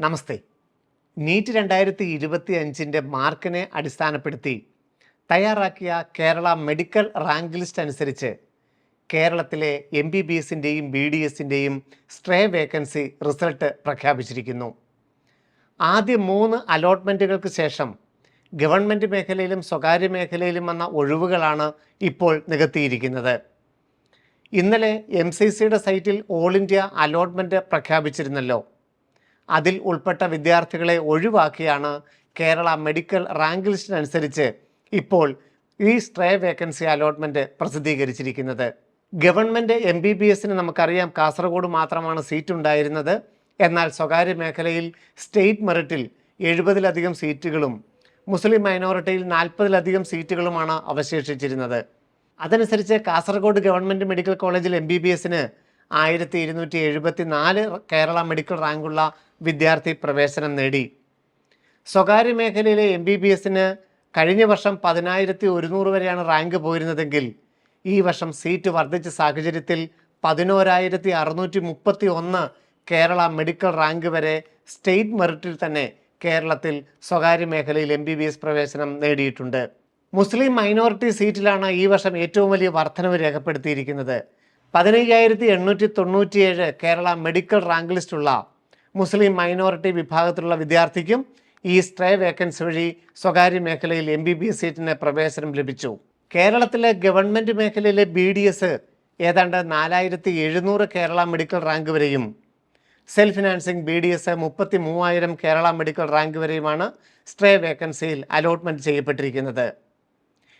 നമസ്തേ. NEET 2025 മാർക്കിനെ അടിസ്ഥാനപ്പെടുത്തി തയ്യാറാക്കിയ Kerala medical rank list അനുസരിച്ച് കേരളത്തിലെ MBBSൻ്റെയും BDSൻ്റെയും സ്ട്രേ വേക്കൻസി റിസൾട്ട് പ്രഖ്യാപിച്ചിരിക്കുന്നു. ആദ്യ 3 അലോട്ട്മെൻറ്റുകൾക്ക് ശേഷം ഗവൺമെൻറ് മേഖലയിലും സ്വകാര്യ മേഖലയിലും വന്ന ഒഴിവുകളാണ് ഇപ്പോൾ നികത്തിയിരിക്കുന്നത്. ഇന്നലെ MCCയുടെ സൈറ്റിൽ ഓൾ ഇന്ത്യ അലോട്ട്മെൻറ്റ് പ്രഖ്യാപിച്ചിരുന്നല്ലോ. അതിൽ ഉൾപ്പെട്ട വിദ്യാർത്ഥികളെ ഒഴിവാക്കിയാണ് കേരള മെഡിക്കൽ റാങ്ക് ലിസ്റ്റിനനുസരിച്ച് ഇപ്പോൾ ഈ സ്ട്രേ വേക്കൻസി അലോട്ട്മെൻറ്റ് പ്രസിദ്ധീകരിച്ചിരിക്കുന്നത്. ഗവൺമെൻറ് MBBSന് നമുക്കറിയാം കാസർഗോഡ് മാത്രമാണ് സീറ്റ് ഉണ്ടായിരുന്നത്. എന്നാൽ സ്വകാര്യ മേഖലയിൽ സ്റ്റേറ്റ് മെറിറ്റിൽ 70-ലധികം സീറ്റുകളും മുസ്ലിം മൈനോറിറ്റിയിൽ 40-ലധികം സീറ്റുകളുമാണ് അവശേഷിച്ചിരുന്നത്. അതനുസരിച്ച് കാസർഗോഡ് ഗവൺമെൻറ് മെഡിക്കൽ കോളേജിൽ MBBSന് 1274 കേരള മെഡിക്കൽ റാങ്കുള്ള വിദ്യാർത്ഥി പ്രവേശനം നേടി. സ്വകാര്യ മേഖലയിലെ MBBSന് കഴിഞ്ഞ വർഷം 10,100 വരെയാണ് റാങ്ക് പോയിരുന്നതെങ്കിൽ ഈ വർഷം സീറ്റ് വർദ്ധിച്ച സാഹചര്യത്തിൽ 11,631 കേരള മെഡിക്കൽ റാങ്ക് വരെ സ്റ്റേറ്റ് മെറിറ്റിൽ തന്നെ കേരളത്തിൽ സ്വകാര്യ മേഖലയിൽ MBBS പ്രവേശനം നേടിയിട്ടുണ്ട്. മുസ്ലിം മൈനോറിറ്റി സീറ്റിലാണ് ഈ വർഷം ഏറ്റവും വലിയ വർധനവ് രേഖപ്പെടുത്തിയിരിക്കുന്നത്. 15,897 കേരള മെഡിക്കൽ റാങ്ക് ലിസ്റ്റുള്ള മുസ്ലിം മൈനോറിറ്റി വിഭാഗത്തിലുള്ള വിദ്യാർത്ഥിക്കും ഈ സ്ട്രേ വേക്കൻസി വഴി സ്വകാര്യ മേഖലയിൽ MBBS സീറ്റിന് പ്രവേശനം ലഭിച്ചു. കേരളത്തിലെ ഗവൺമെൻറ് മേഖലയിലെ BDS ഏതാണ്ട് 4,700 കേരള മെഡിക്കൽ റാങ്ക് വരെയും self financing BDS 33,000 Kerala medical rank വരെയുമാണ് സ്ട്രേ വേക്കൻസിയിൽ അലോട്ട്മെൻറ്റ് ചെയ്യപ്പെട്ടിരിക്കുന്നത്.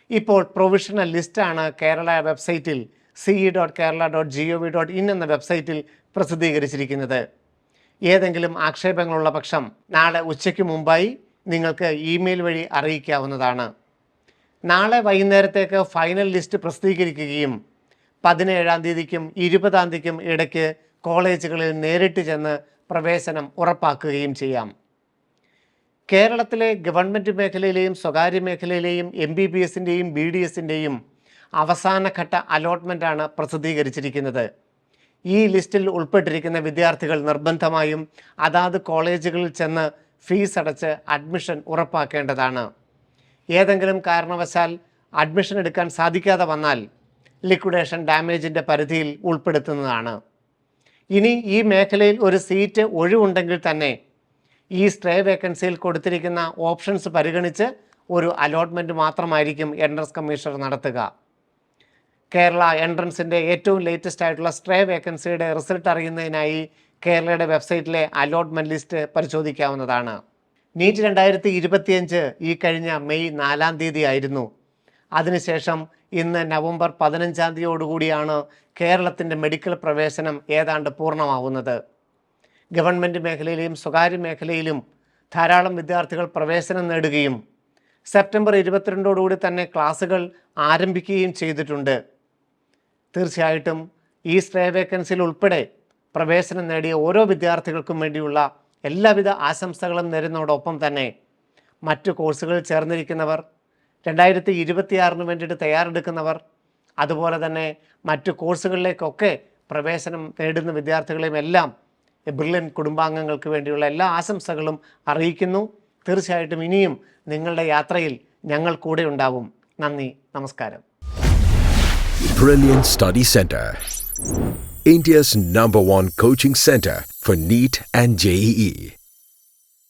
ഇപ്പോൾ പ്രൊവിഷണൽ ലിസ്റ്റാണ് കേരള വെബ്സൈറ്റിൽ ce.kerala.gov.in എന്ന വെബ്സൈറ്റിൽ പ്രസിദ്ധീകരിച്ചിരിക്കുന്നത്. ഏതെങ്കിലും ആക്ഷേപങ്ങളുള്ള പക്ഷം നാളെ ഉച്ചയ്ക്ക് മുമ്പായി നിങ്ങൾക്ക് ഇമെയിൽ വഴി അറിയിക്കാവുന്നതാണ്. നാളെ വൈകുന്നേരത്തേക്ക് ഫൈനൽ ലിസ്റ്റ് പ്രസിദ്ധീകരിക്കുകയും 17-ാം തീയതിക്കും 20-ാം തീയതിക്കും ഇടയ്ക്ക് കോളേജുകളിൽ നേരിട്ട് ചെന്ന് പ്രവേശനം ഉറപ്പാക്കുകയും ചെയ്യാം. കേരളത്തിലെ ഗവൺമെൻറ് മേഖലയിലെയും സ്വകാര്യ മേഖലയിലെയും MBBSൻ്റെയും BDSൻ്റെയും അവസാനഘട്ട അലോട്ട്മെൻറ്റാണ് പ്രസിദ്ധീകരിച്ചിരിക്കുന്നത്. ഈ ലിസ്റ്റിൽ ഉൾപ്പെട്ടിരിക്കുന്ന വിദ്യാർത്ഥികൾ നിർബന്ധമായും അതാത് കോളേജുകളിൽ ചെന്ന് ഫീസ് അടച്ച് അഡ്മിഷൻ ഉറപ്പാക്കേണ്ടതാണ്. ഏതെങ്കിലും കാരണവശാൽ അഡ്മിഷൻ എടുക്കാൻ സാധിക്കാതെ വന്നാൽ ലിക്വിഡേഷൻ ഡാമേജിൻ്റെ പരിധിയിൽ ഉൾപ്പെടുത്തുന്നതാണ്. ഇനി ഈ മേഖലയിൽ ഒരു സീറ്റ് ഒഴിവുണ്ടെങ്കിൽ തന്നെ ഈ സ്ട്രേ വേക്കൻസിയിൽ കൊടുത്തിരിക്കുന്ന ഓപ്ഷൻസ് പരിഗണിച്ച് ഒരു അലോട്ട്മെൻറ്റ് മാത്രമായിരിക്കും എൻട്രൻസ് കമ്മീഷണർ നടത്തുക. കേരള എൻട്രൻസിൻ്റെ ഏറ്റവും ലേറ്റസ്റ്റ് ആയിട്ടുള്ള സ്ട്രേ വേക്കൻസിയുടെ റിസൾട്ട് അറിയുന്നതിനായി കേരളയുടെ വെബ്സൈറ്റിലെ അലോട്ട്മെൻറ്റ് ലിസ്റ്റ് പരിശോധിക്കാവുന്നതാണ്. നീറ്റ് 2025 ഈ കഴിഞ്ഞ മെയ് 4-ാം തീയതി ആയിരുന്നു. അതിനുശേഷം ഇന്ന് നവംബർ 15-ാം തീയതിയോടുകൂടിയാണ് കേരളത്തിൻ്റെ മെഡിക്കൽ പ്രവേശനം ഏതാണ്ട് പൂർണ്ണമാവുന്നത്. ഗവൺമെൻറ് മേഖലയിലെയും സ്വകാര്യ മേഖലയിലും ധാരാളം വിദ്യാർത്ഥികൾ പ്രവേശനം നേടുകയും സെപ്റ്റംബർ 22 തന്നെ ക്ലാസ്സുകൾ ആരംഭിക്കുകയും ചെയ്തിട്ടുണ്ട്. തീർച്ചയായിട്ടും ഈ സ്ട്രേ വേക്കൻസിയിൽ ഉൾപ്പെടെ പ്രവേശനം നേടിയ ഓരോ വിദ്യാർത്ഥികൾക്കും വേണ്ടിയുള്ള എല്ലാവിധ ആശംസകളും നേരുന്നതോടൊപ്പം തന്നെ മറ്റു കോഴ്സുകളിൽ ചേർന്നിരിക്കുന്നവർ, 2026 വേണ്ടിയിട്ട് തയ്യാറെടുക്കുന്നവർ, അതുപോലെ തന്നെ മറ്റു കോഴ്സുകളിലേക്കൊക്കെ പ്രവേശനം നേടുന്ന വിദ്യാർത്ഥികളെയും എല്ലാം ബ്രില്യൻ കുടുംബാംഗങ്ങൾക്ക് വേണ്ടിയുള്ള എല്ലാ ആശംസകളും അറിയിക്കുന്നു. തീർച്ചയായിട്ടും ഇനിയും നിങ്ങളുടെ യാത്രയിൽ ഞങ്ങൾ കൂടെ ഉണ്ടാവും. നന്ദി, നമസ്കാരം. Brilliant Study Center, India's #1 coaching center for NEET and JEE.